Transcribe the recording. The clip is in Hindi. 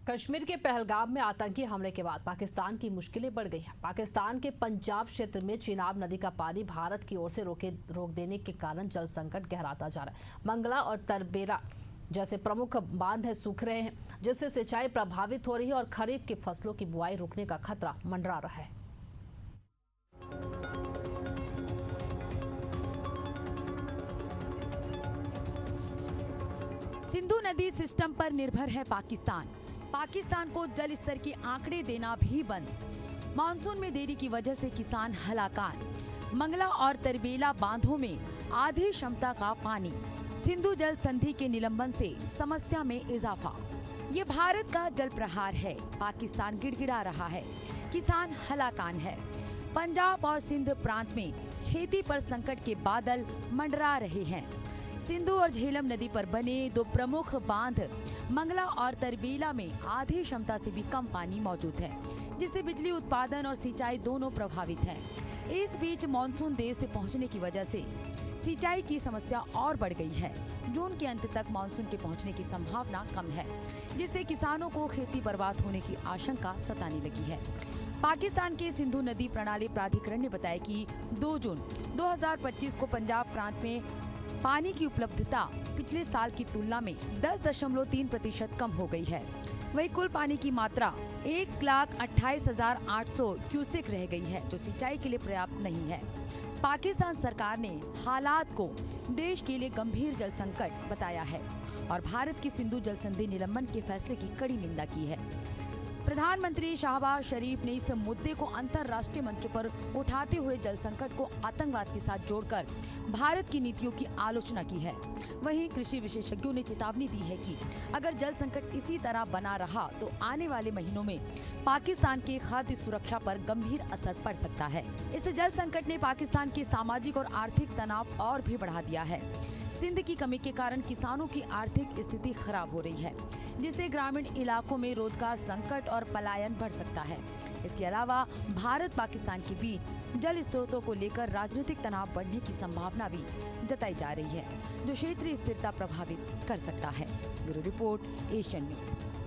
कश्मीर के पहलगाम में आतंकी हमले के बाद पाकिस्तान की मुश्किलें बढ़ गई हैं। पाकिस्तान के पंजाब क्षेत्र में चिनाब नदी का पानी भारत की ओर से रोक देने के कारण जल संकट गहराता जा रहा है। मंगला और तरबेरा जैसे प्रमुख बांध है सूख रहे हैं, जिससे सिंचाई प्रभावित हो रही है और खरीफ की फसलों की बुआई रुकने का खतरा मंडरा रहा है। सिंधु नदी सिस्टम पर निर्भर है पाकिस्तान को जल स्तर के आंकड़े देना भी बंद। मानसून में देरी की वजह से किसान हलाकान। मंगला और तरबेला बांधों में आधी क्षमता का पानी। सिंधु जल संधि के निलंबन से समस्या में इजाफा। ये भारत का जल प्रहार है। पाकिस्तान गिड़गिड़ा रहा है, किसान हलाकान है। पंजाब और सिंध प्रांत में खेती पर संकट के बादल मंडरा रहे हैं। सिंधु और झेलम नदी पर बने दो प्रमुख बांध मंगला और तरबेला में आधी क्षमता से भी कम पानी मौजूद है, जिससे बिजली उत्पादन और सिंचाई दोनों प्रभावित हैं। इस बीच मानसून देर से पहुंचने की वजह से सिंचाई की समस्या और बढ़ गई है। जून के अंत तक मानसून के पहुंचने की संभावना कम है, जिससे किसानों को खेती बर्बाद होने की आशंका सताने लगी है। पाकिस्तान के सिंधु नदी प्रणाली प्राधिकरण ने बताया कि 2 जून 2025 को पंजाब प्रांत में पानी की उपलब्धता पिछले साल की तुलना में 10.3% कम हो गई है। वही कुल पानी की मात्रा 1,28,800 क्यूसेक रह गई है, जो सिंचाई के लिए पर्याप्त नहीं है। पाकिस्तान सरकार ने हालात को देश के लिए गंभीर जल संकट बताया है और भारत की सिंधु जल संधि निलंबन के फैसले की कड़ी निंदा की है। प्रधानमंत्री शहबाज शरीफ ने इस मुद्दे को अंतर्राष्ट्रीय मंचों पर उठाते हुए जल संकट को आतंकवाद के साथ जोड़कर भारत की नीतियों की आलोचना की है। वहीं कृषि विशेषज्ञों ने चेतावनी दी है कि अगर जल संकट इसी तरह बना रहा तो आने वाले महीनों में पाकिस्तान की खाद्य सुरक्षा पर गंभीर असर पड़ सकता है। इस जल संकट ने पाकिस्तान के सामाजिक और आर्थिक तनाव और भी बढ़ा दिया है। सिंध की कमी के कारण किसानों की आर्थिक स्थिति खराब हो रही है, जिससे ग्रामीण इलाकों में रोजगार संकट और पलायन बढ़ सकता है। इसके अलावा भारत पाकिस्तान के बीच जल स्रोतों को लेकर राजनीतिक तनाव बढ़ने की संभावना भी जताई जा रही है, जो क्षेत्रीय स्थिरता प्रभावित कर सकता है। Bureau report, Asian news.